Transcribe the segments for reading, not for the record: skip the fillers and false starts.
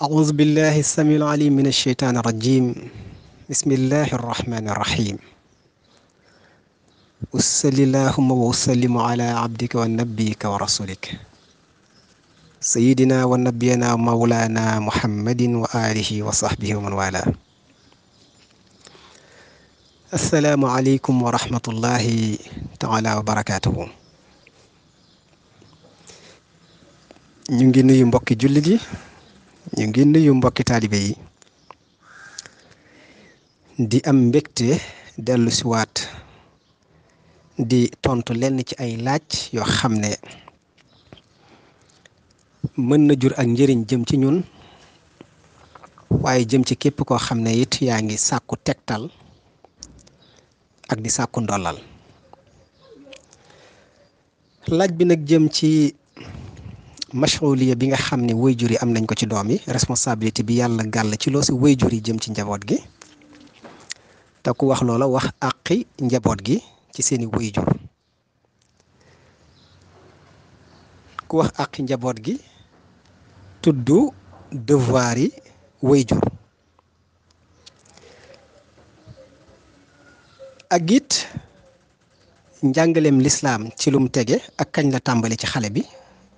أعوذ بالله السميع العليم من الشيطان الرجيم بسم الله الرحمن الرحيم وصل اللهم وسلم على عبدك ونبيك ورسولك سيدنا ونبينا مولانا محمد وآله وصحبه ومن والاه السلام عليكم ورحمة الله تعالى وبركاته ñu ngi nuyu mbokki jullit yi ñu ngi nuyu mbokki taalibe yi di am mbégte dellu si waat di tontu lenn ci ay laaj yoo xam ne mën na jur ak njëriñ jëm ci ñun waaye jëm ci képp koo xam ne it yaa ngi sàkku tegtal ak di sàkku ndollal laaj bi nag jëm ci mashruliya bi nga xam ne waajur yi am nañ ko ci doom yi responsabilité bi yàlla gàll ci loo si waajur yi jëm ci njaboot gi te ku wax loola wax àqi njaboot gi ci seeni waajur ku wax àqi njaboot gi tudd devoir yi waajur ak it njàngaleem lislaam ci lum tege ak kañ la tàmbali ci xale bi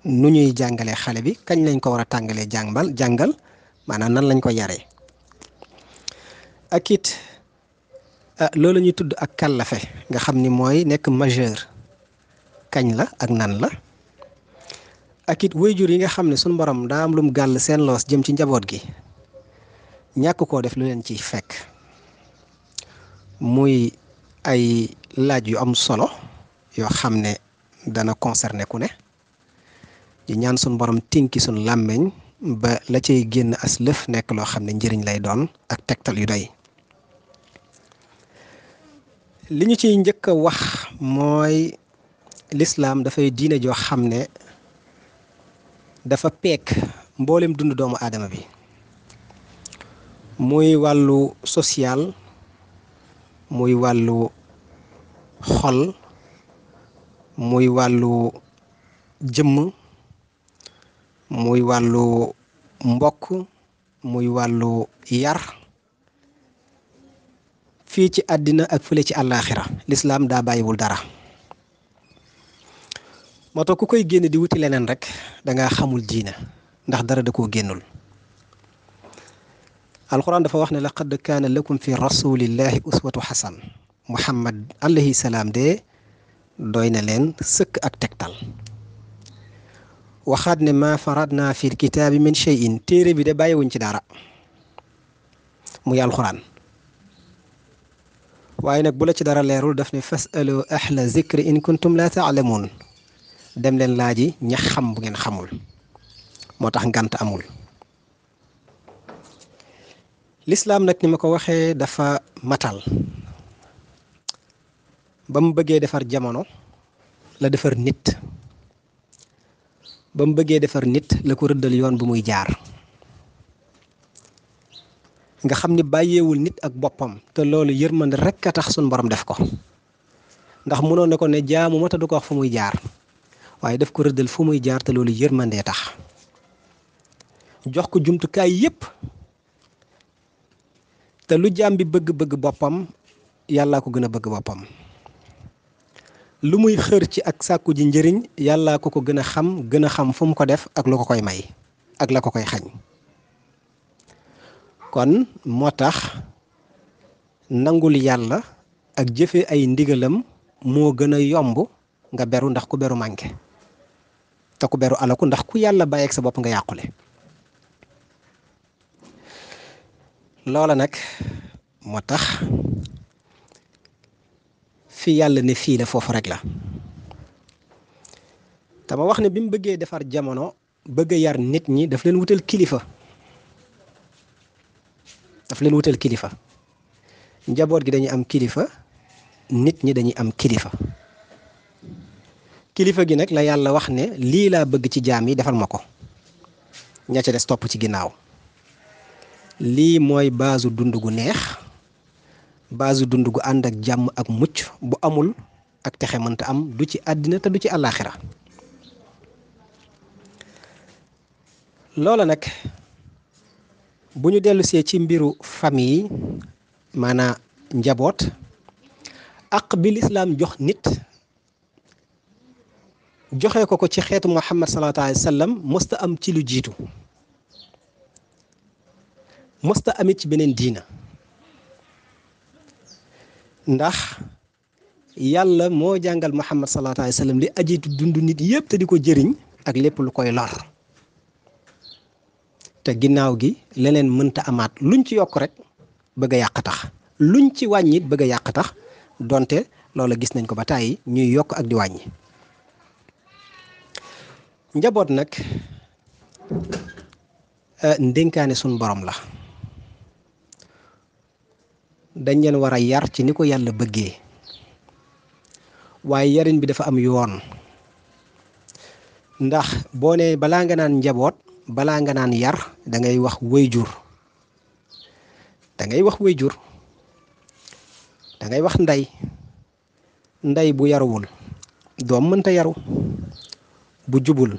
nu ñuy jàngalee xale bi kañ lañ ko war a tàngalee jàngal maanaam nan lañ ko yaree ak it loolu ñuy tudd ak kàllafe nga xam ni mooy nekk majeur kañ la ak nan la ak it waajur yi nga xam ne suñu borom daa am lum gàll seen loos jëm ci njaboot gi ñàkk koo def lu leen ciy fekk muy ay laaj yu am solo yoo xam ne dana concerné ku ne di ñaan suñu borom tinki suñu làmmiñ ba la cay génn as lëf nekk loo xam ne njëriñ lay doon ak tegtal yu doy li ñu ciy njëkk a wax mooy lislaam dafay diine joo xam ne dafa peek mboolem dund doomu aadama bi muy wàllu social muy wàllu xol muy wàllu jëmm muy wàllu mbokk muy wàllu yar fii ci àddina ak fële ci àllaaxira lislaam daa bàyyiwul dara moo tax ku koy génn di wuti leneen rek danga xamul diina ndax dara da koo génnul alxuraan dafa wax ne laqad kaana lakum fi rasulillahi uswatu xasan muhammad alayhi salaam de doy na leen sëkk ak tegtal waxaat ne ma faradna fil kitaabi min shay'in téere bi de bàyyiwuñ ci dara muy alxuraan waaye nag bu la ci dara leerul daf ne fasalu ahla zikri in kuntum la taalamuun dem leen laaji ña xam bu ngeen xamul moo tax ngant amul lislaam nag ni ma ko waxee dafa matal ba mu bëggee defar jamono la defar nit ba mu bëggee defar nit la ko rëddal yoon bu muy jaar nga xam ni bàyyeewul nit ak boppam te loolu yërmande rekk a tax suñ borom def ko ndax mënoon na ko ne jaamu ma te du ko wax fu muy jaar waaye daf ko rëddal fu muy jaar te loolu yërmandee tax jox ko jumtukaay yépp te lu jaam bi bëgg-bëgg boppam yàllaa ko gën a bëgg boppam lu muy xër ci ak sàkku ji njëriñ yàllaa ko gën a xam fu mu ko def ak lu ko koy may ak la ko koy xañ kon moo tax nangul yàlla ak jëfe ay ndigalam moo gën a yomb nga beru ndax ku beru manqué te ku beru alaku ndax ku yàlla bàyyeeg sa bopp nga yàqule loola nag moo tax fi yàlla ne fii la foofu rek la te ma wax ne bi mu bëggee defar jamono bëgg a yar nit ñi daf leen wutal kilifa njaboot gi dañuy am kilifa nit ñi dañuy am kilifa kilifa gi nag la yàlla wax ne lii laa bëgg ci jaam yi defal ma ko ña ca des topp ci ginnaaw lii mooy baasu dund gu neex baasu dund gu ànd ak jàmm ak mucc bu amul ak texe mënta am du ci àddina te du ci àllaaxira loola nag bu ñu dellusee ci mbiru famille maanaa njaboot aq bi lislaam jox nit joxe ko ci xeetu Muhammad sallallahu alayhi wa sallam mësta am ci lu jiitu mësta amit ci beneen diina ndax yàlla moo jàngal Muhammad sallallahu alayhi wa sallam li ajiitu dund nit yépp te di ko jëriñ ak lépp lu koy lor te ginnaaw gi leneen mënta amaat luñ ci yokk rek bëgg a yàq tax luñ ci wàññi bëgg a yàq tax donte loola gis nañ ko ba tàyyi ñuy yokk ak di wàññi njaboot nag ndénkaane suñ borom la dañ leen war a yar ci ni ko yàlla bëggee waaye yarin bi dafa am yoon ndax boo ne balaa nga naan njaboot balaa nga naan yar da ngay wax wayjur da ngay wax wayjur da ngay wax ndey bu yaruwul doom mënta yaru bu jubul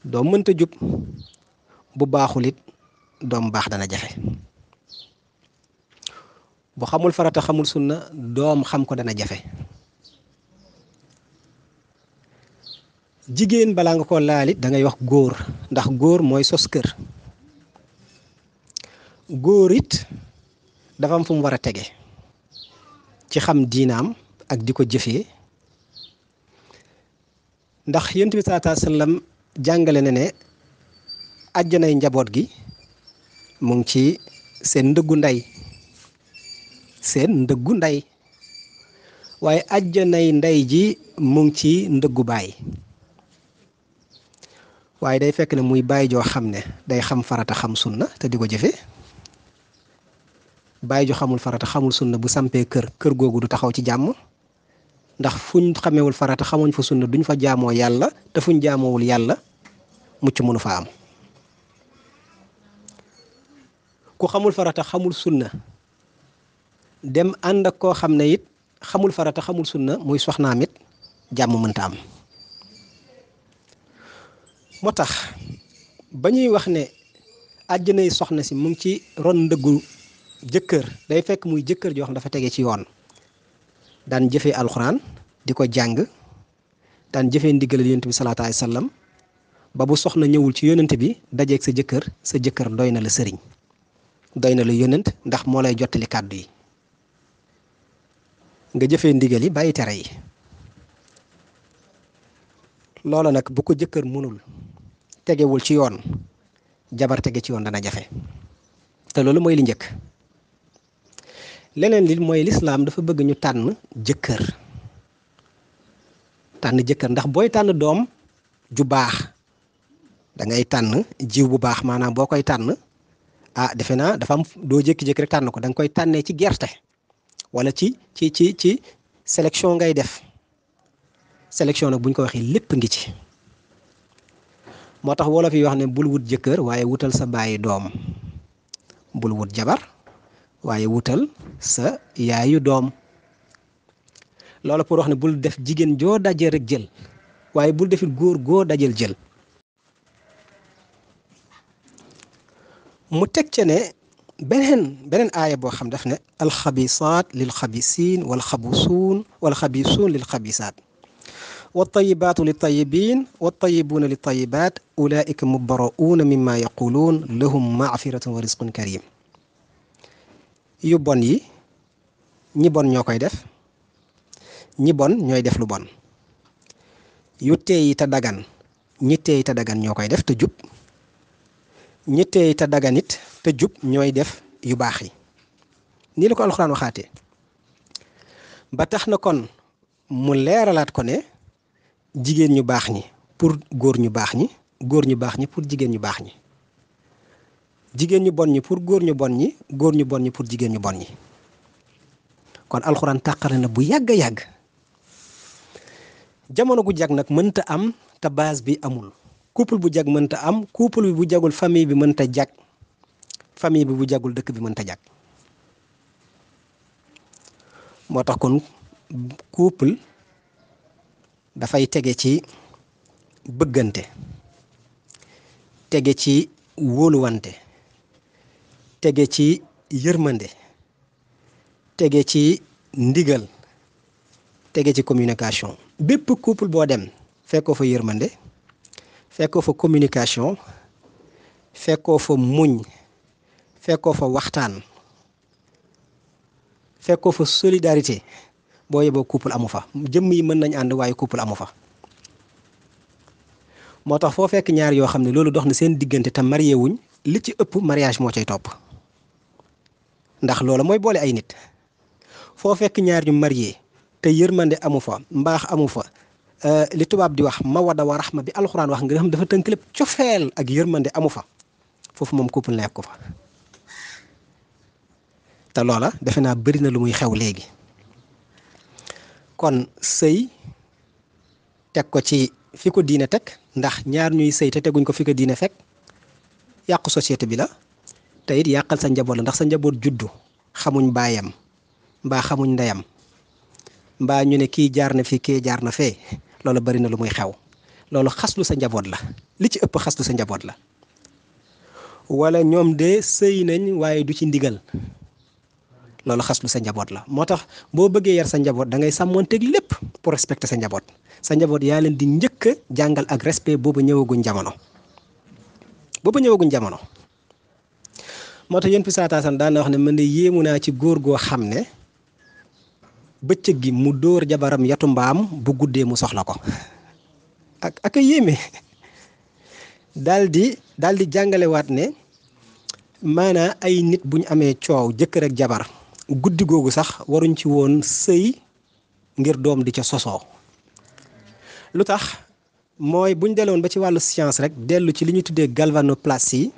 doom mënta jub bu baaxul it doom baax dana jafe bu xamul farata xamul sunna doom xam ko dana jafe jigéen balaa nga ko laalit da ngay wax góor ndax góor mooy sos kër góor it dafa am fu mu war a tege ci xam diinaam ak di ko jëfee ndax yonent bi sallallahu alayhi wa sallam jàngale na ne àjjanay njaboot gi mu ngi ci seen ndëggu ndey waaye àjjanay ndey ji mu ngi ci ndëggu baay waaye day fekk ne muy baay joo xam ne day xam farata xam sunna te di ko jëfe baay joo xamul farata xamul sunna bu sampee kër googu du taxaw ci jàmm ndax fuñ xamewul farata xamuñ fa sunna duñ fa jaamoo yàlla te fuñ jaamoowul yàlla mucc mënu fa am ku xamul farata xamul sunna dem ànd ak koo xam ne it xamul farata xamul sunna muy soxnaam it jàmm mënta am moo tax ba ñuy wax ne àjjanay soxna si mu ngi ci ron ndëggu jëkkër day fekk muy jëkkër joo xam dafa tege ci yoon daan jëfee alxuraan di ko jàng daan jëfee ndigalal yonent bi salaatu alayhi sallam ba bu soxna ñëwul ci yonent bi dajeeg sa jëkkër doy na la sëriñ doy na la yonent ndax moo lay jottali kàddu yi nga jëfee ndigal yi bàyyi tere yi loola nag bu ko jëkkër mënul tegewul ci yoon jabar tege ci yoon dana jafe te loolu mooy li njëkk leneen li mooy lislaam dafa bëgg ñu tànn jëkkër ndax booy tànn doom ju baax da ngay tànn jiw bu baax maanaam boo koy tànn defe naa dafa am doo jékki-jékki rek tànn ko da nga koy tànnee ci gerte wala ci sélection ngay def sélection nag bu ñu ko waxee lépp ngi ci moo tax wolof yi wax ne bul wut jëkkër waaye wutal sa bàyyi doom bul wut jabar waaye wutal sa yaayu doom loolu pour wax ne bul def jigéen joo dajeel rek jël waaye bul defit góor goo dajeel jël mu teg ca ne beneen aaya boo xam daf ne alxabisaat lil xabisiin wal xabisuun lil xabisaat والطيبات للطيبين والطيبون للطيبات أولئك مبرؤون مما يقولون لهم مغفرة ورزق كريم yu bon yi ñi bon ñoo koy def ñi bon ñooy def lu bon yu teey te dagan ñi teey te dagan ñoo koy def te jub ñi teey te dagan it te jub ñooy def yu baax yi nii la ko alxuraan waxaatee ba tax na kon mu leeralaat ko ne jigéen ñu baax ñi pour góor ñu baax ñi góor ñu baax ñi pour jigéen ñu baax ñi jigéen ñu bon ñi pour góor ñu bon ñi góor ñu bon ñi pour jigéen ñu bon ñi kon alxuraan tàqale na bu yàgg a yàgg jamono gu jag nag mënta am te base bi amul couple bu jag mënta am couple bi bu jagul famille bi mënta jag famille bi bu jagul dëkk bi mënta jag moo tax kon couple dafay tege ci bëggante tege ci wóoluwante tege ci yërmande tege ci ndigal tege ci communication. bépp couple boo dem fekkoo fa yërmande fekkoo fa communication fekkoo fa muñ fekkoo fa waxtaan fekkoo fa solidarité boo yeboo couple amu fa. jëmm yi mën nañ ànd waaye couple amu fa. moo tax foo fekk ñaar yoo xam ne loolu dox na seen diggante te marié wuñ li ci ëpp mariage moo cay topp ndax loolu mooy boole ay nit. foo fekk ñaar ñu marié te yërmande amu fa mbaax amu fa li tubaab di wax mawadda wa raxma bi alxuraan wax nga xam dafa tënk lépp cofeel ak yërmande amu fa foofu moom couple nekk ko fa. te loola defe naa bëri na lu muy xew léegi. kon sëy teg ko ci fi ko diine teg ndax ñaar ñuy sëy te teguñ ko fi ko diine fekk yàqu société bi la te it yàqal sa njaboot la ndax sa njaboot juddu xamuñ baayam mbaa xamuñ ndeyam mbaa ñu ne kii jaar na fi kii jaar na fee loolu bari na lu muy xew. loolu xaslu sa njaboot la li ci ëpp xaslu sa njaboot la. wala ñoom de sëy nañ waaye du ci ndigal loolu xaslu sa njaboot la. moo tax boo bëggee yar sa njaboot da ngay sàmmoonteeg lépp pour respecter sa njaboot. sa njaboot yaa leen di njëkk a jàngal ak respect booba ñëwaguñ jamono. moo tax yéen pisaataasan daan na wax ne man de yéemu naa ci góor goo xam ne bëccëg gi mu dóor jabaram yatu mbaam bu guddee mu soxla ko ak a yéeme. daal di jàngalewaat ne maanaa ay nit bu ñu amee coow jëkkër ak jabar guddi googu sax waruñ ci woon sëy ngir doom di ca sosoo. lu tax mooy buñ delloon ba ci wàllu science rek dellu ci li ñu tuddee galvanoplastie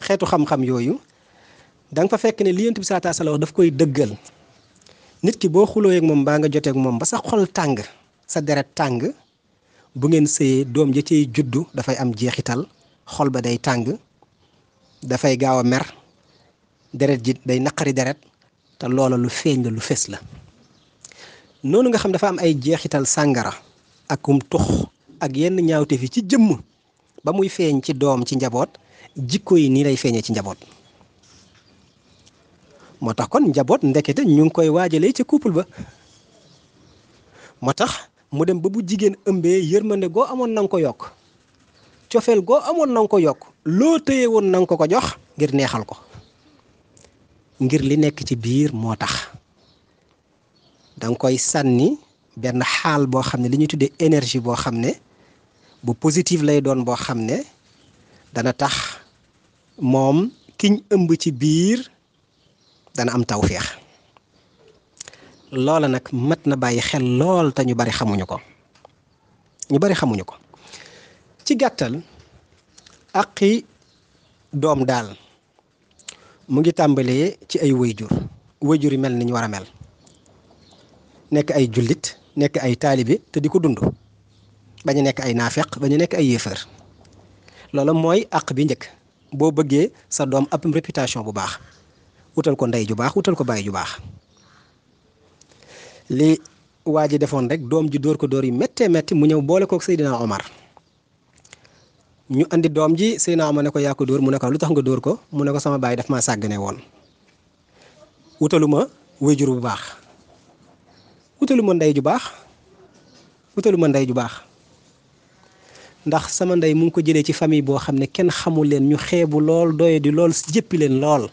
xeetu xam-xam yooyu da nga fa fekk ne li Yonent bi sallallahu alayhi wasallam daf koy dëggal. nit ki boo xuloo ak moom baa nga jotee ak moom ba sa xol tàng sa deret tàng bu ngeen sëyee doom ja cay juddu dafay am jeexital xol ba day tàng dafay gaaw a mer deret ji day naqari deret te loola lu feeñ la lu fés la. noonu nga xam dafa am ay jeexital sàngara ak tux ak yenn ñaawte fi ci jëmm ba muy feeñ ci doom ci njaboot jikko yi nii lay feeñee ci njaboot. moo tax kon njaboot ndekete ñu ngi koy waajalee ca couple ba. moo tax mu dem ba bu jigéen ëmbee yërmande goo amoon na nga ko yokk cofeel goo amoon na nga ko yokk loo tëye woon na nga ko jox ngir neexal ko ngir li nekk ci biir moo tax. danga koy sànni benn xaal boo xam ne li ñuy tuddee énergie boo xam ne bu positive lay doon boo xam ne dana tax moom kiñ ëmb ci biir dana am tawféex. loola nag mat na bàyyi xel lool te ñu bari xamuñu ko. ci gàttal àqi doom daal mu ngi tàmbalee ci ay wayjur yi mel ni ñu war a mel. nekk ay jullit nekk ay taalibe te di ko dund bañ a nekk ay naafeq bañ a nekk ay yéefar. loolu mooy àq bi njëkk boo bëggee sa doom ab réputation bu baax wutal ko ndey ju baax wutal ko baay ju baax. li waa ji defoon rek doom ji dóor ko dóor yi méttee métti mu ñëw boole kook Seydina Omar ñu andi doom ji Seydina Omar ne ko yaa ko dóor mu ne ko lu tax nga dóor ko mu ne ko sama baay daf maa sàggane woon wutaluma wayjur bu baax wutaluma ndey ju baax ndax sama ndey mu ngi ko jëlee ci famille boo xam ne kenn xamul leen ñu xeebu lool doye di lool jëppi leen lool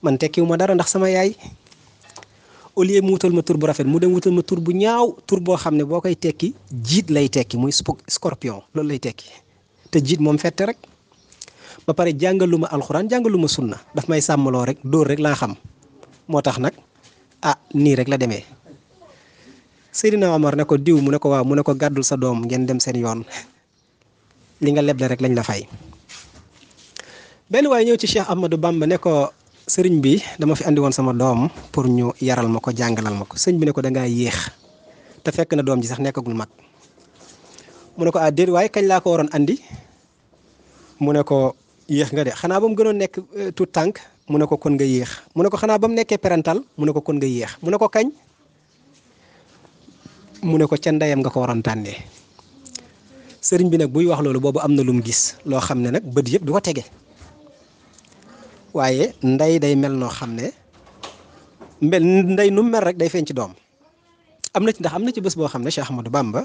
man tekkiwu ma dara ndax sama yaay au lieu mu wutal ma tur bu rafet mu dem wutal ma tur bu ñaaw tur boo xam ne boo koy tekki jiit lay tekki muy scorpion loolu lay tekki te jiit moom fette rek ba pare jàngaluma alxuraan jàngaluma sunna daf may sàmmaloo rek dóor rek laa xam moo tax nag nii rek la demee. Seydina Omar ne ko diw mu ne ko waaw mu ne ko gàddul sa doom ngeen dem seen yoon li nga leble rek lañ la fay. benn waaye ñëw ci Cheikh Ahmadou Bamba ne ko sëriñ bi dama fi andi woon sama doom pour ñu yaral ma ko jàngalal ma ko sëñ bi ne ko dangaa yéex te fekk na doom ji sax nekkagul mag. mu ne ko déet waaye kañ laa ko waroon andi mu ne ko yéex nga de xanaa ba mu gënoon nekk tout tànk mu ne ko kon nga yéex mu ne ko xanaa ba mu nekkee parental mu ne ko kon nga yéex mu ne ko kañ mu ne ko ca ndeyam nga ko waroon tànnee. sëriñ bi nag buy wax loolu boobu am na lu mu gis loo xam ne nag bët yëpp du ko tege waaye ndey day mel noo xam ne ndey nu mel rek day feeñ ci doom. am na ci ndax am na ci bés boo xam ne Cheikh Ahmadou Bamba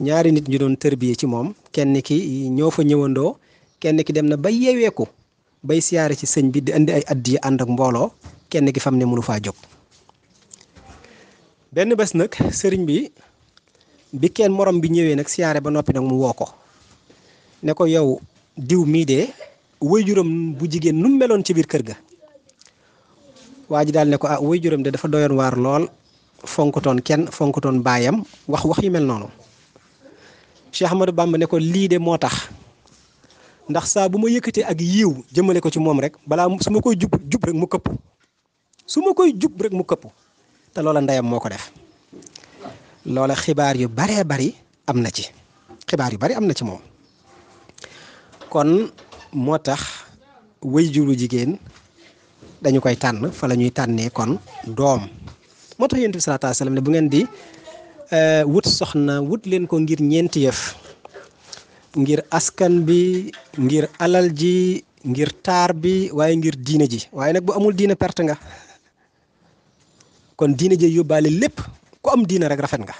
ñaari nit ñu doon tërbiyee ci moom, kenn ki ñoo fa ñëwandoo, kenn ki dem na ba yeeweeku bay siyaare ci sëñ bi di indi ay addiya ànd ak mbooloo, kenn ki fam ne mënu faa jóg. benn bés nag sëriñ bi kenn morom bi ñëwee nag siyaare ba noppi nag mu woo ko ne ko yow diw mii de waajuram bu jigéen nu mu meloon ci biir kër ga. waa ji daal ne ko ah waajuram de dafa doyoon waar lool, fonkutoon kenn, fonkutoon baayam, wax yu mel noonu. Cheikh Ahmadou Bamba ne ko lii de moo tax, ndax saa bu ma yëkkatee ak yiiw jëmale ko ci moom rek balaa su ma koy jub rek mu këpp, su ma koy jub rek mu këpp, te loola ndeyam moo ko def. loola xibaar yu baree bari am na ci, xibaar yu bari am na ci moom. kon moo tax waajuru jigéen dañu koy tànn, fa la ñuy tànnee kon doom. moo tax Yonent bi sallallahu alayhi wa sallam ne bu ngeen di wut soxna wut leen ko ngir ñeenti yëf: ngir askan bi, ngir alal ji, ngir taar bi, waaye ngir diine ji. waaye nag bu amul diine perte nga. kon diine ji yóbbaale lépp. ku am diine rek rafet nga.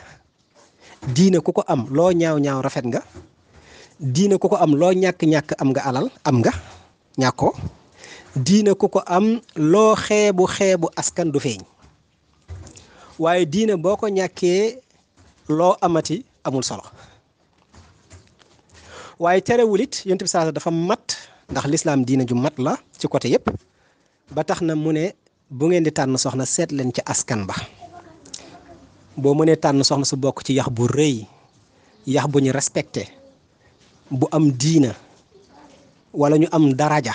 diine ku ko am loo ñaaw ñaaw rafet nga. diine ku ko am loo ñàkk-ñàkk am nga alal, am nga ñàkkoo. diine ku ko am loo xeebu askan du feeñ. waaye diine boo ko ñàkkee loo amati amul solo. waaye terewul it Yonent bi saa dafa mat, ndax lislaam diine ju mat la ci côté yépp, ba tax na mu ne bu ngeen di tànn soxna seet leen ci askan ba. boo mënee tànn soxna su bokk ci yax bu rëy, yax bu ñu respecté, bu am diina wala ñu am daraja,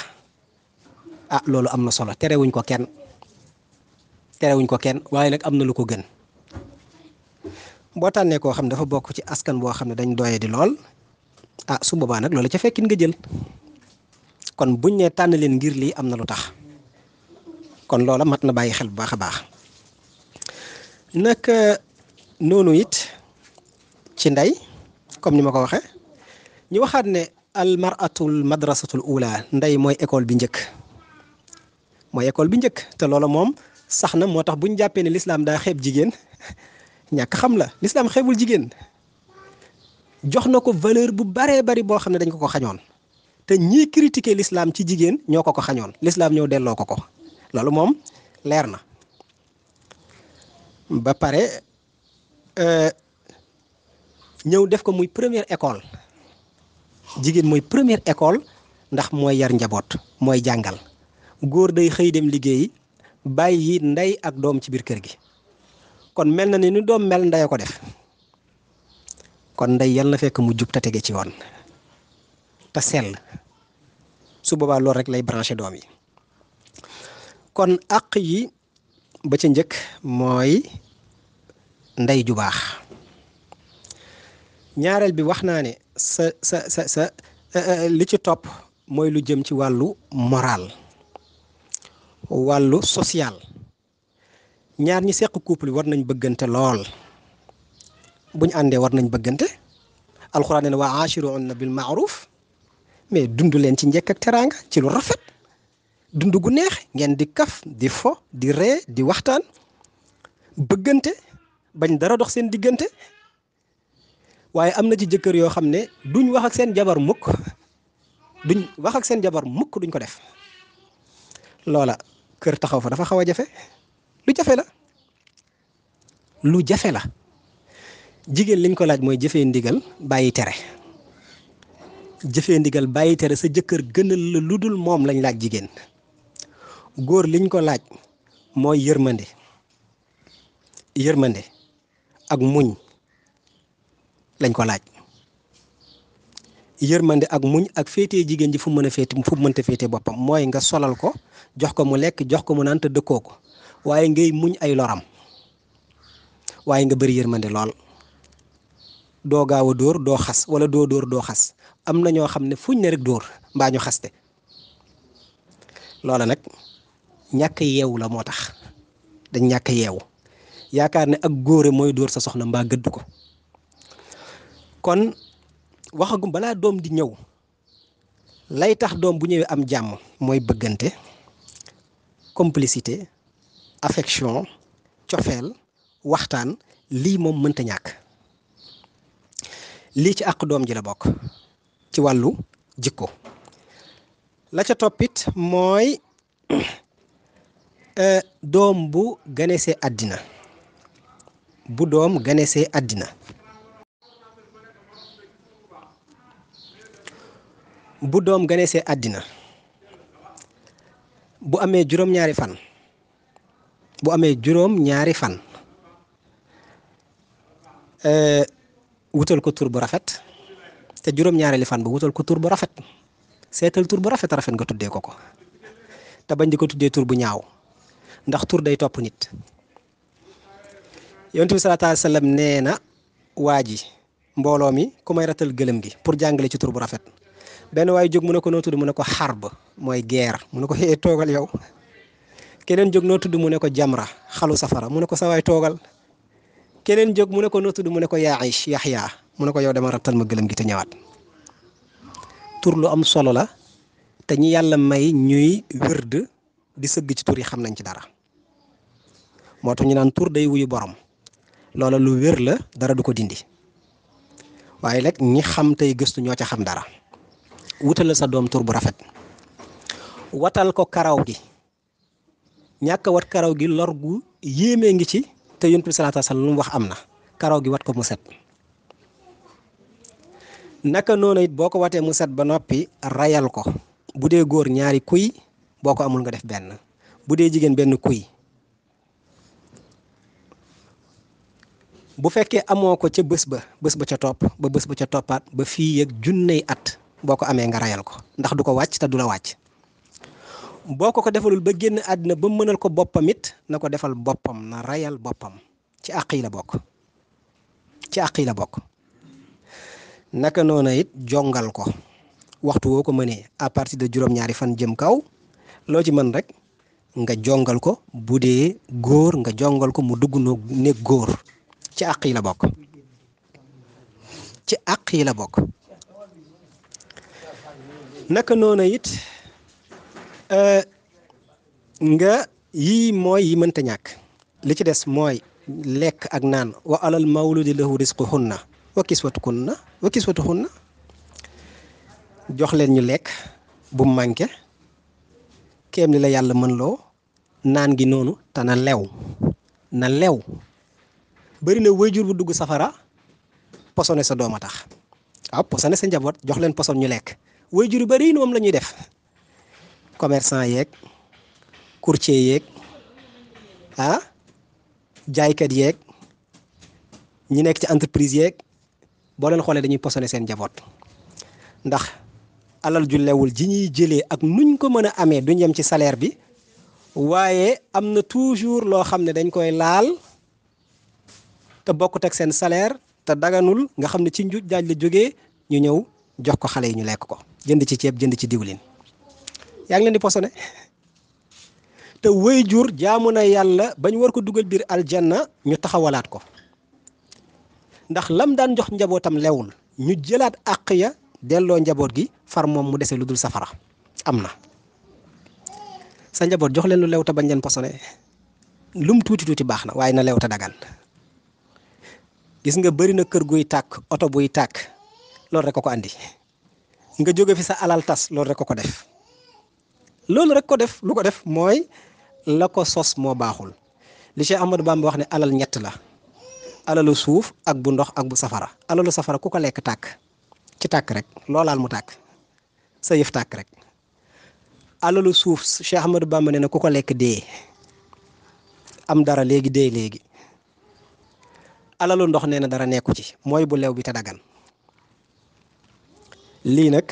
ah loolu am na solo, terewuñ ko kenn waaye nag am na lu ko gën. boo tànnee koo xam ne dafa bokk ci askan boo xam ne dañ doye di lool, ah su boobaa nag loolu ca fekkin nga jël. kon buñ ne tànn leen ngir lii am na lu tax, kon loola mat na bàyyi xel bu baax a baax. nag noonu it ci ndey, comme ni ma ko waxee, ñu waxaat ne al maratul madrasatul ula, ndey mooy école bi njëkk, te loola moom sax na. moo tax bu ñu jàppee ne lislaam daa xeeb jigéen, ñàkk xam la. lislaam xeebul jigéen, jox na ko valeur bu baree bari boo xam ne dañ ko xañoon, te ñii critiquer lislaam ci jigéen ñoo ko xañoon, lislaam ñëw delloo ko. loolu moom leer na. ba pare ñëw def ko muy première école. jigéen mooy première école, ndax mooy yar njaboot, mooy jàngal. góor day xëy dem liggéeyi, bàyyi ndey ak doom ci biir kër gi. kon mel na ni doom mel ndey ko def. kon ndey yal na fekk mu jub te tege ci yoon te sell, su boobaa loolu rek lay branché doom yi. kon àq yi ba ca njëkk mooy ndey ju baax. ñaareel bi wax naa ne sa li ci topp mooy lu jëm ci wàllu moral, wàllu social. ñaar ñi seq couple war nañ bëggante lool. buñ àndee war nañ bëggante. alxuraan nee na wa aashiruhunna bil ma'ruf, mais dund leen ci njëkk ak teraanga, ci lu rafet, dund gu neex, ngeen di kaf, di fo, di ree, di waxtaan, bëggante, bañ dara dox seen diggante. waaye am na ci jëkkër yoo xam ne duñ wax ak seen jabar mukk, duñ ko def. loola kër taxaw fa dafa xaw a jafe. lu jafe la. jigéen liñ ko laaj mooy jëfee ndigal bàyyi tere. jëfee ndigal bàyyi tere sa jëkkër gënal la lu dul moom lañ laaj jigéen. góor liñ ko laaj mooy yërmande ak muñ lañ ko laaj. yërmande ak muñ ak féetee jigéen ji fu mu mënta féete boppam, mooy nga solal ko, jox ko mu lekk, jox ko mu naan te dëkkoo ko, waaye ngay muñ ay loram, waaye nga bëri yërmande lool. doo gaaw a dóor, doo xas, wala doo dóor doo xas. am na ñoo xam ne fuñ ne rek dóor mbaa ñu xaste. loola nag ñàkk yeewu la, moo tax dañ ñàkk yeewu, yaakaar ne ak góore mooy dóor sa soxna mbaa gëdd ko. kon waxagum balaa doom di ñëw, lay tax doom bu ñëwee am jàmm mooy bëggante, complicité affection cofeel waxtaan lii moom mënta ñàkk lii ci àq doom ji la bokk ci wàllu jikko la ca toppit mooy doom bu ganesee àddina bu doom ganesee àddina bu doom ganesee àddina bu amee juróom-ñaari fan wutal ko tur bu rafet te juróom-ñaareeli fan ba wutal ko tur bu rafet seetal tur bu rafet nga tuddee ko te bañ di ko tuddee tur bu ñaaw ndax tur day topp nit yonent bi sallallahu alayhi wa sallam nee na waa ji mbooloo mi ku may ratal gëlëm gi pour jàngale ci tur bu rafet benn waaye jóg mu ne ko noo tudd mu ne ko xarb mooy guerre mu ne ko xëy toogal yow keneen jóg noo tudd mu ne ko jamra xalu safara mu ne ko sa waay toogal keneen jóg mu ne ko noo tudd mu ne ko yaayish yaxyaa mu ne ko yow dama rattal ma gëlëm gi te ñëwaat tur lu am solo la te ñi yàlla may ñuy wërd di sëgg ci tur yi xam nañ ci dara moo tax ñu naan tur day wuyu borom loola lu wér la dara du ko dindi waaye rek ñi xam tey gëstu ñoo ca xam dara wutal sa doom tur bu rafet watal ko karaw gi ñàkk wat karaw gi lor gu yéemee ngi ci te yonent bi sallallahu alayhi wasallam lu mu wax am na karaw gi wat ko mu set naka noonu it boo ko watee mu set ba noppi rayal ko bu dee góor ñaari kuy boo ko amul nga def benn bu dee jigéen benn kuy bu fekkee amoo ko ca bés ba ca topp ba bés ba ca toppaat ba fii ak junney at boo ko amee nga rayal ko ndax du ko wàcc te du la wàcc boo ko defalul ba génn àddina ba mënal ko boppam it na ko defal boppam na rayal boppam ci àq yi la bokk naka noona it jongal ko waxtu woo ko mënee à partir de juróom-ñaari fan jëm kaw loo ci mën rek nga jongal ko bu dee góor nga jongal ko mu dugg néeg góor ci àq yi la bokk naka noona it nga yii mooy yi mënta ñàkk li ci des mooy lekk ak naan wa alal mawludi lahu rizquhunna wa kiswatuhunna jox leen ñu lekk bu manqué kéem li la yàlla mën loo naan gi noonu te na lew bari na waajur bu dugg safara posone sa doom a tax waaw posone sa njaboot jox leen poson ñu lekk waajur yu bari moom la ñuy def commerçant yeeg courtier yeeg jaaykat yeeg ñi nekk ci entreprise yeeg boo leen xoolee dañuy posone seen njaboot ndax alal ju lewul ji ñuy jëlee ak nuñ ko mën a amee duñ yem ci salaire bi waaye am na toujours loo xam ne dañ koy laal te bokkut ak seen salaire te daganul nga xam ne ci njuuj daaj la jógee ñu ñëw jox ko xale yi ñu lekk ko jënd ci ceeb jënd ci diwlin yaa ngi leen di posone te waajur jaamu na yàlla bañ war ko dugal biir aljanna ñu taxawalaat ko ndax lam daan jox njabootam lewul ñu jëlaat àq ya delloo njaboot gi far moom mu dese lu dul safara am na sa njaboot jox leen lu lew te bañ leen posone lum tuuti baax na waaye na lew te dagan gis nga bëri na kër guy tàkk oto buy tàkk loolu rek ko andi nga jóge fi sa alal tas loolu rek ko def lu ko def mooy la ko sos moo baaxul li Cheikh Ahmadou Bamba wax ne alal ñett la alalu suuf ak bu ndox ak bu safara alalu safara ku ko lekk tàkk ci tàkk rek loolaal mu tàkk sa yëf tàkk rek alalu suuf Cheikh Ahmadou Bamba ne na ku ko lekk dee am dara léegi dee léegi alalu ndox nee na dara nekku ci mooy bu lew bi te dagan lii nag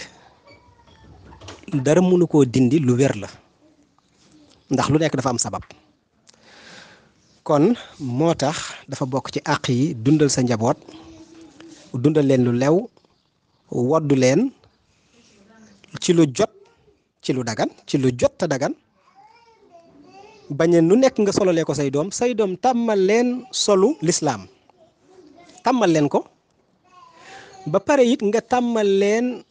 dara mënu koo dindi lu wér la ndax lu nekk dafa am sabab kon moo tax dafa bokk ci àq yi dundal sa njaboot dundal leen lu lew woddu leen ci lu jot ci lu dagan ci lu jot te dagan bañ nu nekk nga sololee ko say doom tàmmal leen solu lislaam tàmmal leen ko ba pare it nga tàmmal leen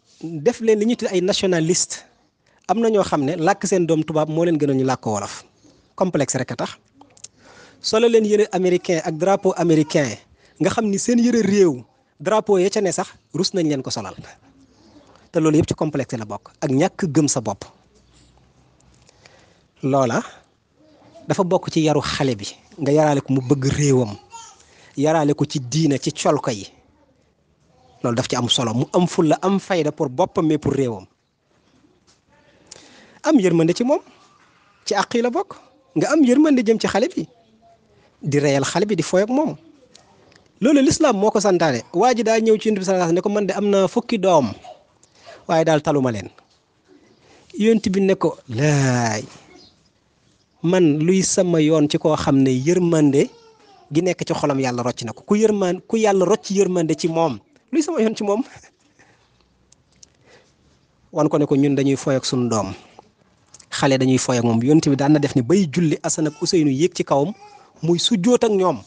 def leen li ñuy tudd ay nationaliste am na ñoo xam ne làkk seen doom tubaab moo leen gën a ñu làkk ko wolof complexe rek a tax solo leen yëre américain ak drapeau américain nga xam ni seen yëre réew drapeau ya ca ne sax rus nañ leen ko solal te loolu yëpp ci complexe la bokk ak ñàkk gëm sa bopp loola dafa bokk ci yaru xale bi nga yaraale ko mu bëgg réewam yaraale ko ci diina ci colko yi loolu daf ci am solo mu am fulla am fayda pour boppam mais pour réewam am yërmande ci moom ci àq yi la bokk nga am yërmande jëm ci xale bi di reyal xale bi di fooy ak moom loolu lislaam moo ko santaane waa ji daa ñëw ci Yonent bi sallallahu alayhi wasallam ne ko man de am na fukki doom waaye daal taluma leen Yonent bi ne ko laay man luy sama yoon ci koo xam ne yërmande gi nekk ci xolam yàlla rocc na ko ku yàlla rocc yërmande ci moom luy sama yoon ci moom wan ko ne ko ñun dañuy fooy ak suñu doom xale dañuy fooy ak moom Yonent bi daan na def ni bay julli Asan ak Useynu yéeg ci kawam muy sujjóot ak ñoom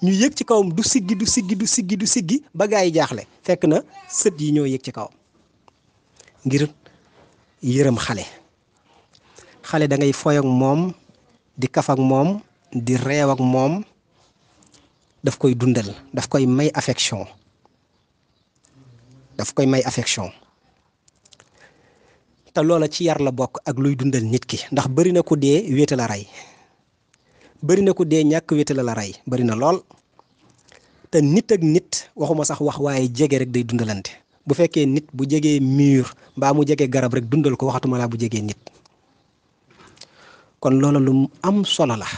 ñu yéeg ci kawam du siggi ba gaa yi jaaxle fekk na sët yi ñoo yéeg ci kawam ngir yërëm xale da ngay fooy ak moom di kaf ak moom di reew ak moom daf koy dundal daf koy may affection te loola ci yar la bokk ak luy dundal nit ki ndax bari na ku dee wéete la rey bari na ku dee ñàkk wéete la rey bari na lool te nit ak nit waxuma sax wax waaye jege rek day dundalante bu fekkee nit bu jegee mur mbaa mu jege garab rek dundal ko waxatuma laa bu jegee nit kon loola lu am solo la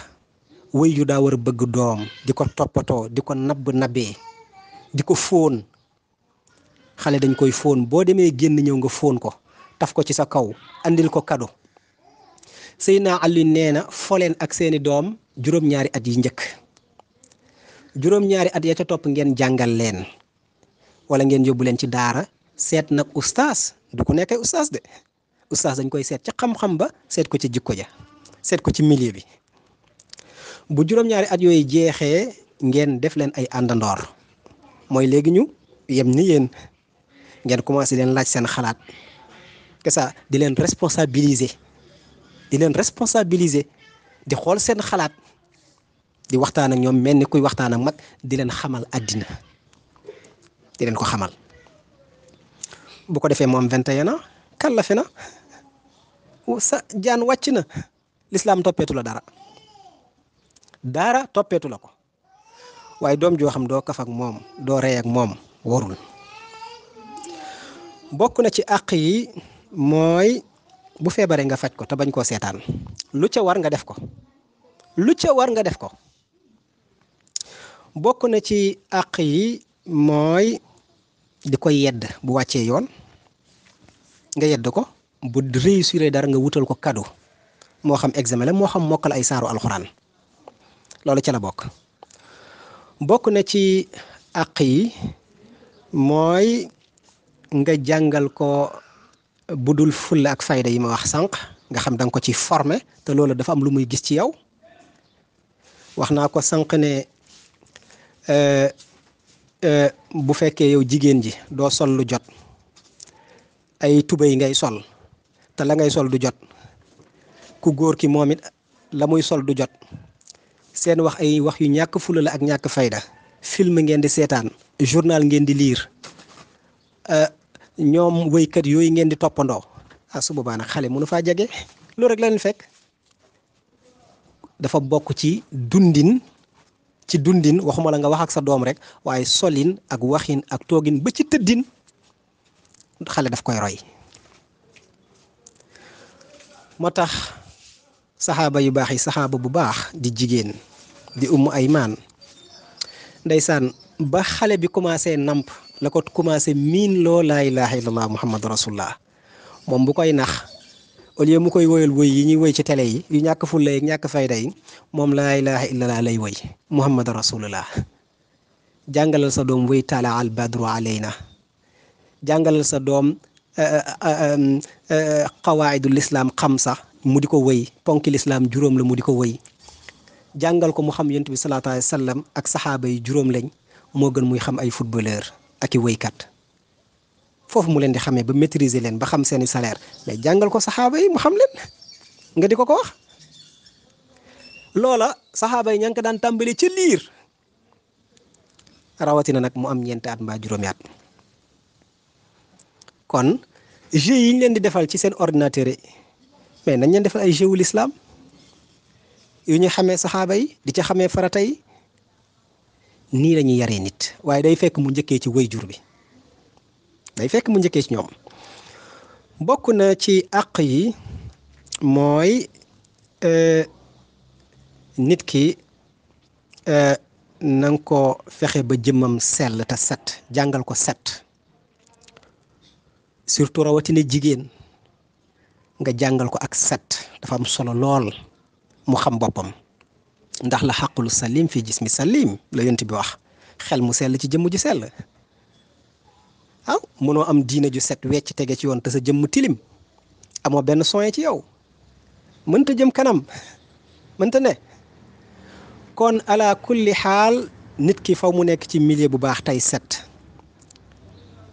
wëy yu daa war a bëgg doom di ko toppatoo di ko nabbee di ko fóon xale dañ koy fóon boo demee génn ñëw nga fóon ko taf ko ci sa kaw andil ko kado Seydina Ali nee na foleen ak seeni doom juróom-ñaari at yi njëkk juróom-ñaari at ya ca topp ngeen jàngal leen wala ngeen yóbbu leen ci daara seet nag ustaas du ku nekkee ustaas de ustaas dañ koy seet ci xam-xam ba seet ko ci jikko ja seet ko ci milieu bi bu juróom-ñaari at yooyu jeexee ngeen def leen ay àndandoor mooy léegi ñu yem ni yéen ngeen commencé leen laaj seen xalaat que ça di leen responsabiliser di xool seen xalaat di waxtaan ak ñoom mel ni kuy waxtaan ak mag di leen xamal àddina di leen ko xamal bu ko defee moom 21 ans kàllafe na sa jaan wàcc na lislaam toppeetu la dara toppeetu la ko waaye doom joo xam doo kaf ak moom doo rey ak moom warul bokk na ci àq yi mooy bu feebaree nga faj ko te bañ koo seetaan lu ca war nga def ko bokk na ci àq yi mooy di ko yedd bu wàccee yoon nga yedd ko bu réussir dara nga wutal ko cadeau moo xam examen la moo xam mokkal ay saaru alxuraan loolu ca la bokk na ci àq yi mooy nga jàngal ko budul fulla ak fayda yi ma wax sànq nga xam danga ko ci former te loolu dafa am lu muy gis ci yow wax naa ko sànq ne bu fekkee yow jigéen ji doo sol lu jot ay tubéy ngay sol te la ngay sol du jot ku góor ki moom it la muy sol du jot seen wax ay wax yu ñàkk fulla la ak ñàkk fayda film ngeen di seetaan journal ngeen di lire ñoom wëykat yooyu ngeen di toppandoo su boobaa nag xale mënu faa jege loolu rek la leen fekk dafa bokk ci dundin waxuma la nga wax ak sa doom rek waaye solin ak waxin ak toogin ba ci tëddin xale daf koy roy moo tax saxaaba yu baax yi saxaaba bu baax di jigéen di Ummu Aymaan ndeysaan ba xale bi commencé namp la ko commencé miin loo laa ilaha illallah muhammadu rasulullah moom bu koy nax au lieu mu koy woyal woy yi ñuy woy ci télé yi yu ñàkk fulla yi ñàkk fayda yi moom laa ilaha illallah lay woy muhammadu rasulullah jàngalal sa doom woy tala al badru alayna jàngalal sa doom qawaidul islam xam sax mu di ko woy ponki lislaam juróom la mu di ko woy jàngal ko mu xam yonent bi salaatu alayhi wa sallam ak saxaaba yi juróom lañ moo gën muy xam ay footballeur ak i woykat foofu mu leen di xamee ba maîtriser leen ba xam seeni salaire mais jàngal ko saxaaba yi mu xam leen nga di ko wax loola saxaaba yi ña ngi ko daan tàmbali ca liir rawatina nag mu am ñeenti at mbaa juróomi at kon jeux yi ñu leen di defal ci seen ordinateur yi mais nañ leen defal ay jeux wu l'islam yu ñu xamee saxaaba yi di ca xamee farata yi nii la ñuy yaree nit waaye day fekk mu njëkkee ci wayjur bi day fekk mu njëkkee ci ñoom bokk na ci àq yi mooy nit ki na nga ko fexe ba jëmmam sell te set jàngal ko set surtout rawatina jigéen nga jàngal ko ak set dafa am solo lool mu xam boppam ndax la xaqulu salim fi jismi salim la yonent bi wax xel mu sell ci jëmm ju sell waaw mënoo am diine ju set wecc tege ci yoon te sa jëmm tilim amoo benn soin ci yow mënta jëm kanam mënta ne kon ala kulli xaal nit ki faw mu nekk ci milieu bu baax tey set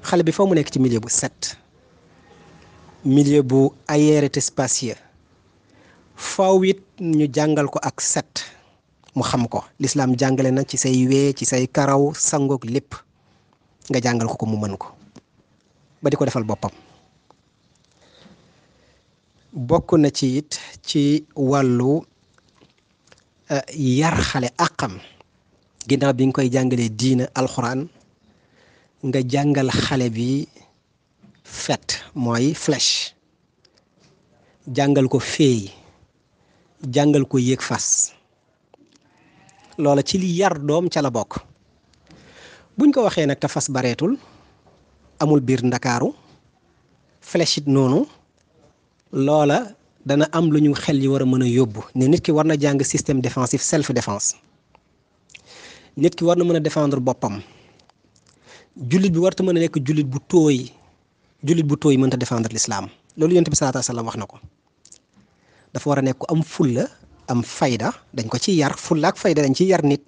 xale bi faw mu nekk ci milieu bu set milieu bu aéré te spacieux faw it ñu jàngal ko ak set mu xam ko l'islam jàngale na ci say wee ci say karaw sangoog lépp nga jàngal ko mu mën ko ba di ko defal boppam bokk na ci it ci wàllu yar xale àqam ginnaaw bi nga koy jàngalee diina alxuraan nga jàngal xale bi fet mooy flèche jàngal ko féey jàngal ko yéeg fas loola ci li yar doom ca la bokk buñ ko waxee nag te fas bareetul amul biir ndakaaru flèche it noonu loola dana am lu ñu xel yi war a mën a yóbbu ne nit ki war na jàng système défensif self défense nit ki war na mën a défendre boppam jullit bi warta mën a nekk jullit bu tooy mënta défendre l'islam loolu yonent bi sallallahu alayhi wasallam wax na ko dafa war a nekk ku am fulla am fayda dañ ko ci yar fulla ak fayda dañ ci yar nit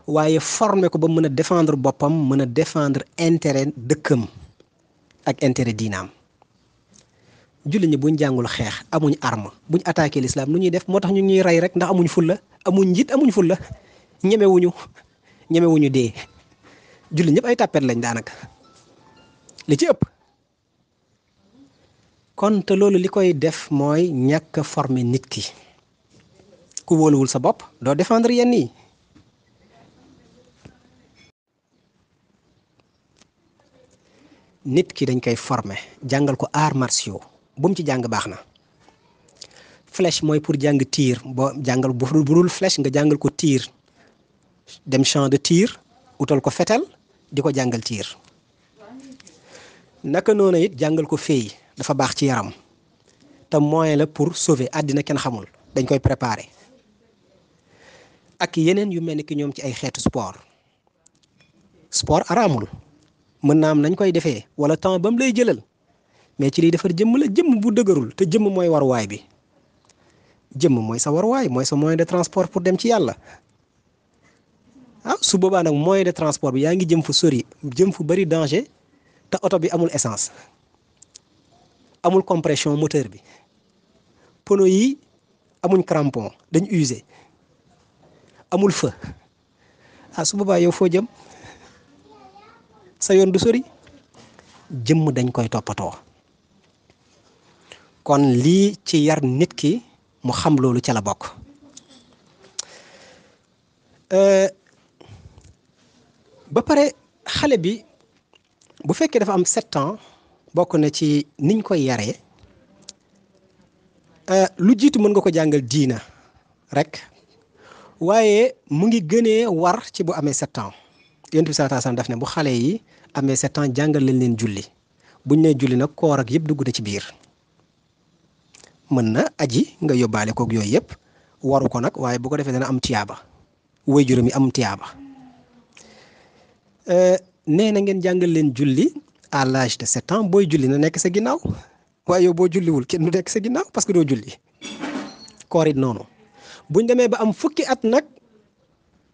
waaye former ko ba mën a défendre boppam mën a défendre intérêt dëkkam ak intérêt diinaam jullit ñi buñ jàngul xeex amuñ arme buñ attaqué l'islam nu ñuy def moo tax ñu ñuy rey rek ndax amuñ fulla amuñ njiit amuñ fulla ñemewuñu dee jullit ñëpp ay tàppet lañ daanaka li ci ëpp kon te loolu li koy def mooy ñàkk a former nit ki ku wóoluwul sa bopp doo défendre yenn yi nit ki dañ koy former jàngal ko arts martiaux bu mu ci jàng baax na flèche mooy pour jàng tir boo jàngal bu dul flèche nga jàngal ko tir dem champ de tir utal ko fetal di ko jàngal tir naka noonu it jàngal ko féey dafa baax ci yaram te moyen la pour sauver àddina kenn xamul dañ koy préparer ak yeneen yu mel ni ki ñoom ci ay xeetu sport araamul mën naa am nañ koy defee wala temps ba mu lay jëlal mais ci liy defar jëmm la jëmm bu dëgërul te jëmm mooy waruwaay bi jëmm mooy sa waruwaay mooy sa moyen de transport pour dem ci yàlla su boobaa nag moyen de transport bi yaa ngi jëm fu sori jëm fu bari danger te oto bi amul essence amul compression moteur bi pneu yi amuñ crampon dañ usé amul feu su boobaa yow foo jëm sa yoon du sori jëmm dañ koy toppatoo kon lii ci yar nit ki mu xam loolu ca la bokk ba pare xale bi bu fekkee dafa am 7 ans bokk na ci niñ koy yaree lu jiitu mën nga ko jàngal diina rek waaye mu ngi gënee war ci bu amee 7 ans yonent bi sallallahu alayhi wasallam daf ne bu xale yi amee 7 ans jàngal leen julli buñ nee julli nag koor ak yëpp dugg na ci biir mën na aji nga yóbbaale koog yooyu yëpp waru ko nag waaye bu ko defee dana am tiyaaba way juróom yi am tiyaaba nee na ngeen jàngal leen julli à l'âge de 7 ans booy julli na nekk sa ginnaaw waaye yow boo julliwul kenn du nekk sa ginnaaw parce que doo julli koor it noonu buñ demee ba am fukki at nag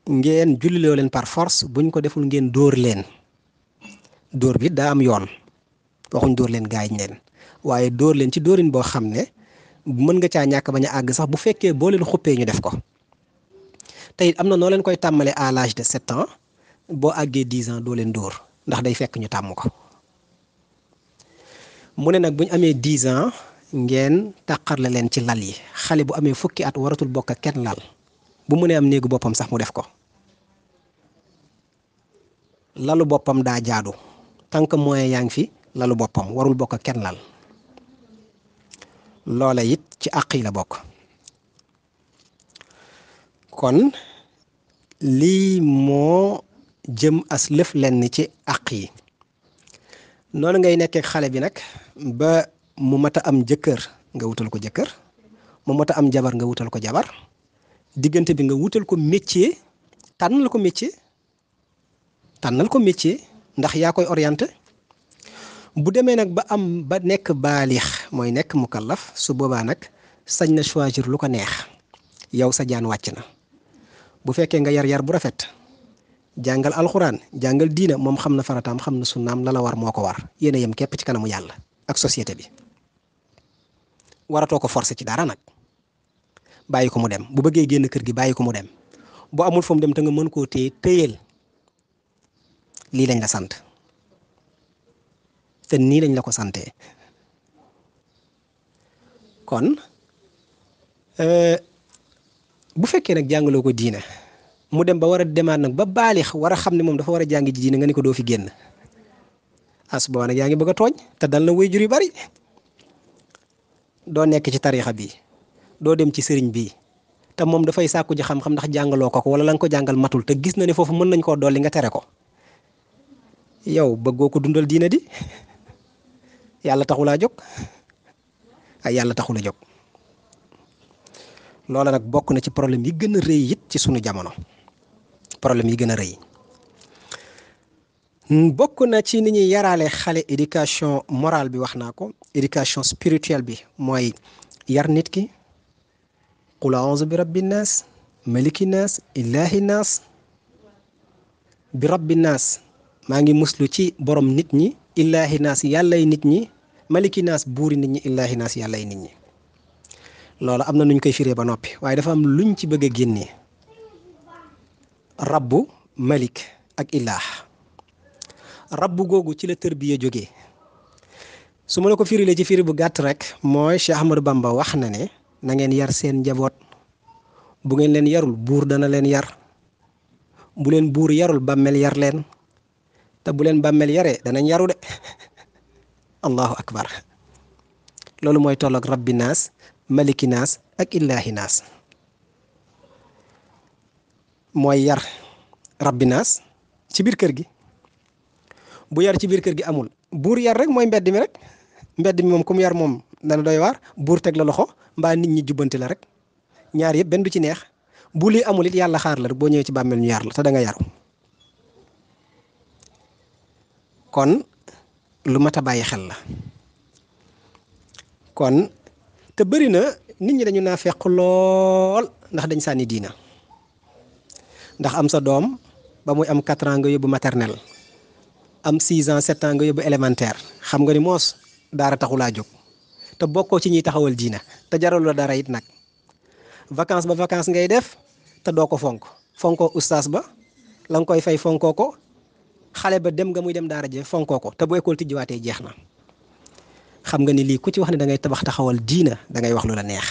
ngeen julliloo leen par force buñ ko deful ngeen dóor leen dóor bi daa am yoon waxuñ dóor leen gaañ leen waaye dóor leen ci dóorin boo xam ne mën nga caa ñàkk bañ a àgg sax bu fekkee boo leen xuppee ñu def ko te it am na noo leen koy tàmmale à l'âge de 7 ans boo àggee 10 ans doo leen dóor ndax day fekk ñu tàmm ko mu ne nag bu ñu amee 10 ans ngeen tàqarle leen ci lal yi xale bu amee fukki at waratul bokk ak kenn lal bu mënee am néegu boppam sax mu def ko lalu boppam daa jaadu tant que moyen yaa ngi fi lalu boppam warul bokk ak kenn lal loola it ci àq yi la bokk kon lii moo jëm as lëf lenn ci àq yi noonu ngay nekkee xale bi nag ba mu mat a am jëkkër nga wutal ko jëkkër mu mat a am jabar nga wutal ko jabar diggante bi nga wutal ko métier tànnal ko métier ndax yaa koy orienté bu demee nag ba am ba nekk baalix mooy nekk mukallaf su boobaa nag sañ na choisir lu ko neex yow sa jaan wàcc na bu fekkee nga yar bu rafet jàngal alxuraan jàngal diina moom xam na farataam xam na sunnaam la war moo ko war yéen a yem képp ci kanamu yàlla ak société bi waratoo ko forcer ci dara nag bàyyi ko mu dem bu bëggee génn kër gi bàyyi ko mu dem bu amul fu mu dem te nga mën koo téyeel lii lañ la sant te nii lañ la ko santee kon bu fekkee nag jàngaloo ko diina mu dem ba war a demaat nag ba baalix war a xam ne moom dafa war a jàngi ji diina nga ni ko doo fi génn as boo nag yaa ngi bëgg a tooñ te dal na waajur yu bari doo nekk ci tariixa bi doo dem ci sëriñ bi te moom dafay sàkku ji xam-xam ndax jàngaloo ko wala la nga ko jàngal matul te gis na ne foofu mën nañ koo dolli nga tere ko yow bëggoo ko dundal diina di yàlla taxulaa jóg ay yàlla taxula jóg loola nag bokk na ci problème yi gën a rëy it ci sunu jamono problème yi gën a rëy bokk na ci ni ñuy yaraale xale éducation morale bi wax naa ko éducation spirituelle bi mooy yar nit ki qul a'uuzu bi rabbi naas maliki naas illaahi naas bi rabbi naas maa ngi muslu ci borom nit ñi illaahi naas yàllay nit ñi maliki naas buuri nit ñi illaahi naas yàllay nit ñi loolu am na nuñ koy firee ba noppi waaye dafa am luñ ci bëgg a génnee rabbu malik ak ilaah rabbu googu ci la tërbiya jógee su ma la ko firilee ci firi bu gàtt rek mooy Cheikh Ahmadou Bamba wax na ne na ngeen yar seen njaboot bu ngeen leen yarul buur dana leen yar bu leen buur yarul bàmmeel yar leen te bu leen bàmmeel yaree danañ yaru de allahu akbar loolu mooy tolloog rabbi naas maliki naas ak illaahi naas mooy yar rabbi naas ci biir kër gi bu yar ci biir kër gi amul buur yar rek mooy mbedd mi rek mbedd mi moom ku mu yar moom dana doy waar buur teg la loxo mbaa nit ñi jubbanti la rek ñaar yëpp benn du ci neex bu lii amul it yàlla xaar la rek boo ñëwee ci bàmmeel ñu yar la te da nga yaru kon lu mat a bàyyi xel la kon te bëri na nit ñi dañu naa fekk lool ndax dañ sànni diina ndax am sa doom ba muy am 4 ans nga yóbbu maternelle am 6 ans 7 ans nga yóbbu élémentaire xam nga ni moos daara taxulaa jóg te bokkoo ci ñuy taxawal diina te jaralu la dara it nag vacance ba vacance ngay def te doo ko fonkoo ustaas ba la nga koy fay fonkoo ko xale ba dem nga muy dem daara je fonkoo ko te bu école tijjiwaatee jeex na xam nga ni lii ku ci wax ne da ngay taxawal diina da ngay wax lu la neex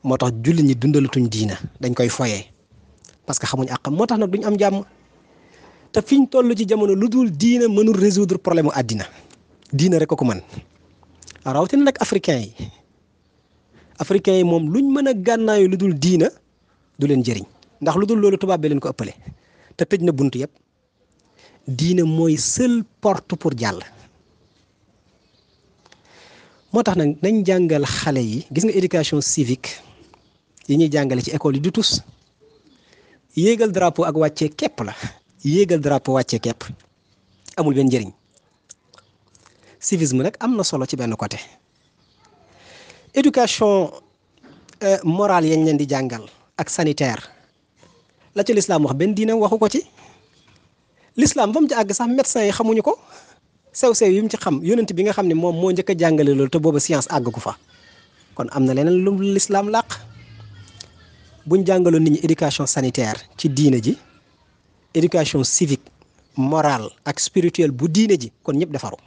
moo tax julli ñi dundalatuñ diina dañ koy foyee parce que xamuñ àqam moo tax nag duñ am jàmm te fiñ toll ci jamono lu dul diina mënul résoudre problème u àddina diina rek ko mën rawatina nag africain yi moom luñ mën a gànnaayu lu dul diina du leen jëriñ ndax lu dul loolu tubaab bi leen ko ëppale te tëj na bunt yëpp diina mooy seule porte pour jàll. moo tax nag nañ jàngal xale yi gis nga éducation civique yi ñuy jàngale ci école yi du tus yéegal drapeau ak wàccee képp la yéegal drapeau wàccee képp amul benn njëriñ civisme nag am na solo ci benn côté éducation morale yañ leen di jàngal ak sanitaire la ci lislaam wax benn diina waxu ko ci lislaam ba mu ci àgg sax médecin yi xamuñu ko sew-sew yi mu ci xam yonent bi nga xam ne moom moo njëkk a jàngale loolu te booba science àgg ko fa kon am na leneen lu lislaam làq buñ jàngaloon nit ñi éducation sanitaire ci diine ji éducation civique morale ak spirituelle bu diine ji kon ñëpp defaru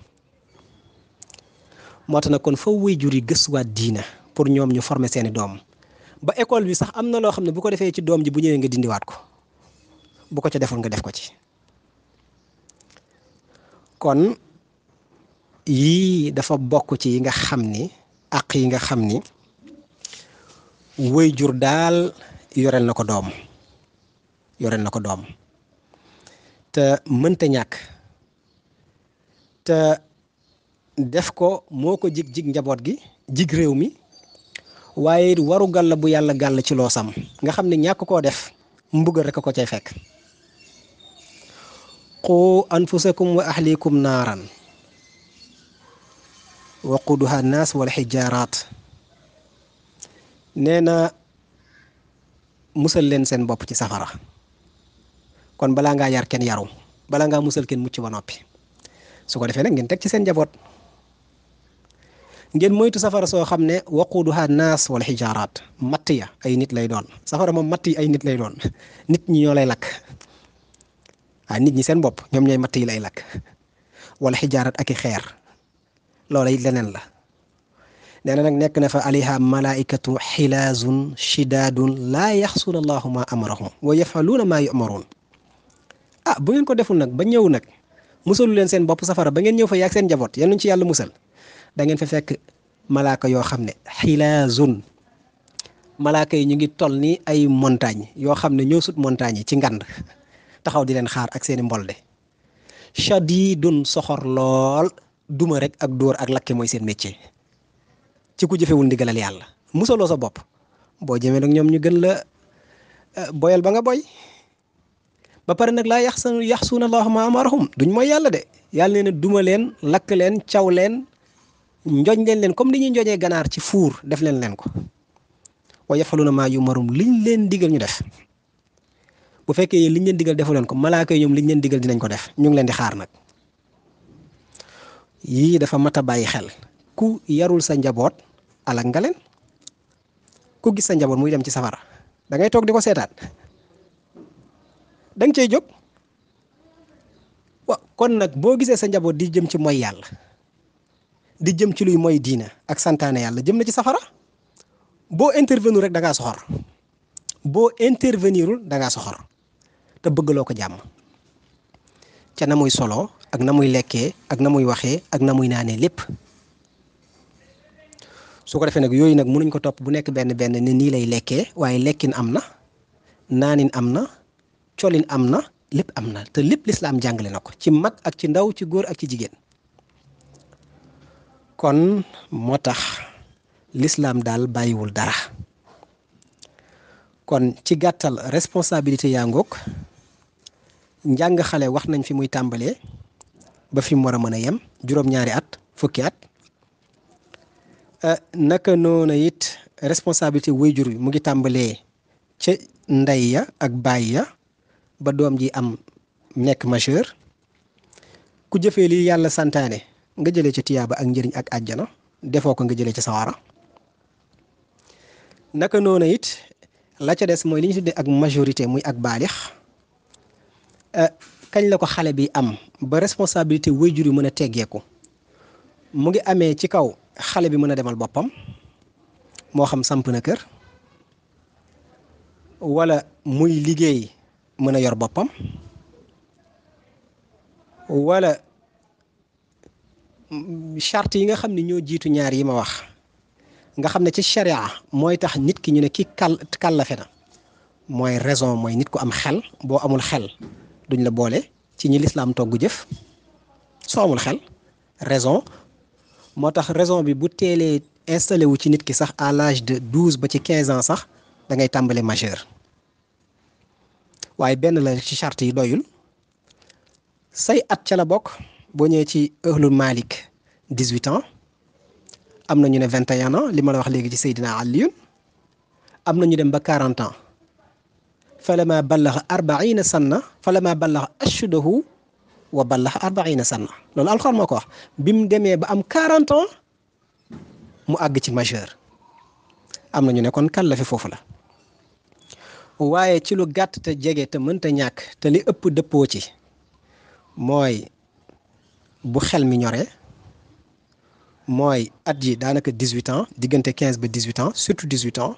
moo tax nag kon fa waajur yi gëstuwaat diina pour ñoom ñu former seeni doom ba école bi sax am na loo xam ne bu ko defee ci doom ji bu ñëwee nga dindiwaat ko bu ko ca deful nga def ko ci kon yii dafa bokk ci yi nga xam ni ak yi nga xam ni waajur daal yoreel na ko doom yoreel na ko doom te mënta ñàkk te def ko moo ko jig njaboot gi jig réew mi waaye waru gàll bu yàlla gàll ci loosam nga xam ne ñàkk koo def mbugal rek a ko cay fekk qu anfusakum wa ahlikum naaran waquduha naas wal xijaaraat nee na musal leen seen bopp ci safara kon balaa ngaa yar kenn yaru balaa ngaa musal kenn mucc ba noppi su ko defee nag ngeen teg ci seen njaboot ngeen moytu safara soo xam ne waquduha naas wal xijaaraat matt ya ay nit lay doon safara moom matt yi ay nit lay doon nit ñi ñoo lay lakk waaye nit ñi seen bopp ñoom ñooy matt yi lay lakk wala xijaaraat ak i xeer loola it leneen la nee na nag nekk na fa alayha malaikatu xilaazun shidaadun laa yaxsuuna allahu ma amarahum wa yafaluuna maa yumaruun bu ngeen ko deful nag ba ñëw nag musalu leen seen bopp safara ba ngeen ñëw fa yaag seen njaboot yal nañu ci yàlla musal da ngeen fa fekk malaaka yoo xam ne xilaazun malaaka yi ñu ngi toll ni ay montagne yoo xam ne ñoo sut montagne yi ci ngand taxaw di leen xaar ak seeni mbolde shadidun soxor lool duma rek ak dóor ak lakke mooy seen métier ci ku jëfewul ndigalal yàlla musaloo sa bopp boo jëmee nag ñoom ñu gën la boyal ba nga boy ba pare nag laa yaxsuuna allahu ma amarahum duñ mooy yàlla de yàlla nee na duma leen lakk leen caw leen njoñ leen comme ni ñuy njoñee ganaar ci fuur def leen ko wa yafaluuna maa yumarum liñ leen digal ñu def bu fekkee yéen liñ leen digal defu leen ko malaaka yi ñoom liñ leen digal dinañ ko def ñu ngi leen di xaar nag yii dafa mat a bàyyi xel ku yarul sa njaboot alak nga leen ku gis sa njaboot muy dem ci safara da ngay toog di ko seetaan da nga cey jóg kon nag boo gisee sa njaboot di jëm ci mooy yàlla di jëm ci luy mooy diina ak santaane yàlla jëm na ci safara boo intervenir rek da ngaa soxor boo intervenirul da ngaa soxor te bëggaloo ko jàmm ca na muy solo ak na muy lekkee ak na muy waxee ak na muy naanee lépp su ko defee nag yooyu nag mënuñ ko topp bu nekk benn ne nii lay lekkee waaye lekkin am na naanin am na colin am na lépp am na te lépp lislaam jàngale na ko ci mag ak ci ndaw ci góor ak ci jigéen kon moo tax lislaam daal bàyyiwul dara kon ci gàttal responsabilité yaa ngoog njàng xale wax nañ fi muy tàmbalee ba fi mu war a mën a yem juróom-ñaari at fukki at naka noonu it responsabilité waajur yi mu ngi tàmbalee ca ndey ya ak baay ya ba doom ji am nekk majeur ku jëfee li yàlla santaane nga jëlee ci tiyaaba ak njëriñ ak àjjana defoo ko nga jëlee ci sawara naka noonu it la ca des mooy li ñu tuddee ak majorité muy ak baalix kañ la ko xale bi am ba responsabilité waajur yi mën a teggeeku mu ngi amee ci kaw xale bi mën a demal boppam moo xam samp na kër wala muy liggéey mën a yor boppam wala charte yi nga xam ne ñoo jiitu ñaar yi ma wax nga xam ne ci sharia mooy tax nit ki ñu ne ki kàllafe na mooy raison mooy nit ku am xel boo amul xel duñ la boole ci ñi lislaam togg jëf soo amul xel raison moo tax raison bi bu teelee installé wu ci nit ki sax à l'âge de 12 ba ci 15 ans sax da ngay tàmbale majeur waaye benn la ci charte yi doyul say at ca la bokk boo ñëwee ci ahlul malik 18 ans am na ñu ne 21 ans li ma la wax léegi ci Seydina Aliyun am na ñu dem ba 40 ans falama ballaxa 40 sanna falama ballaxa ashuddahu wa ballaxa 40 sanna loolu alxuraan moo ko wax bi mu demee ba am 40 ans mu àgg ci majeur am na ñu ne kon kàllafe foofu la waaye ci lu gàtt te jege te mënta ñàkk te li ëpp dëppoo ci mooy bu xel mi ñoree mooy at yi daanaka 18 ans diggante 15 ba 18 ans surtout 18 ans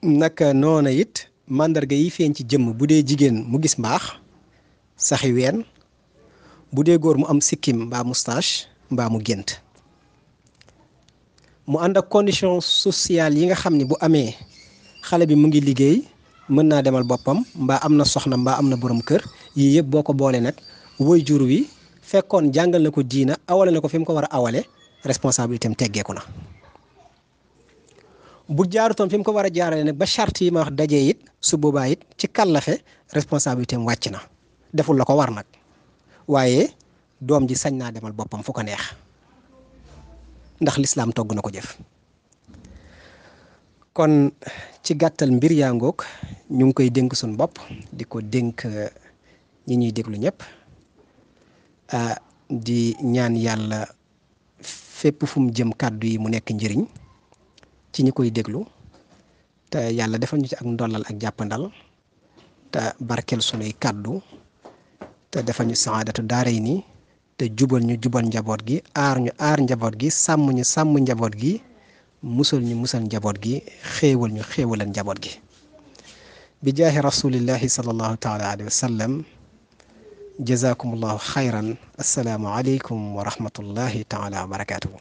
naka noona it màndarga yi feeñ ci jëmm bu dee jigéen mu gis mbaax saxi ween bu dee góor mu am sikkim mbaa moustache mbaa mu gént mu ànd ak condition sociale yi nga xam ni bu amee xale bi mu ngi liggéey mën naa demal boppam mbaa am na soxna mbaa am na borom kër yii yëpp boo ko boolee nag woy jur wi fekkoon jàngal na ko diina awale na ko fi mu ko war a awale responsabilité am teggeeku na bu jaarutoon fi mu ko war a jaarale nag ba charte yi ma wax dajee it su boobaa it ci kàllafe responsabilité am wàcc na deful la ko war nag waaye doom ji sañ naa demal boppam fu ko neex ndax lislaam togg na ko jëf kon ci gàttal mbir yaa ngoog ñu ngi koy dénk suñu bopp di ko dénk ñi ñuy déglu ñëpp di ñaan yàlla fépp fu mu jëm kàddu yi mu nekk njëriñ ci ñi koy déglu te yàlla defal ñu ci ak ndollal ak jàppandal te barkeel sunuy kàddu te defal ñu saadatu daaray ni te jubal ñu jubal njaboot gi aar ñu aar njaboot gi sàmm ñu sàmm njaboot gi musal ñu musal njaboot gi xéewal ñu xéewalal njaboot gi bi jaahi rasulillahi sallallahu taala alayhi wa sallam jazakumullahu xayran assalaamu aleykum wa rahmatullahi taala wa barakatuhu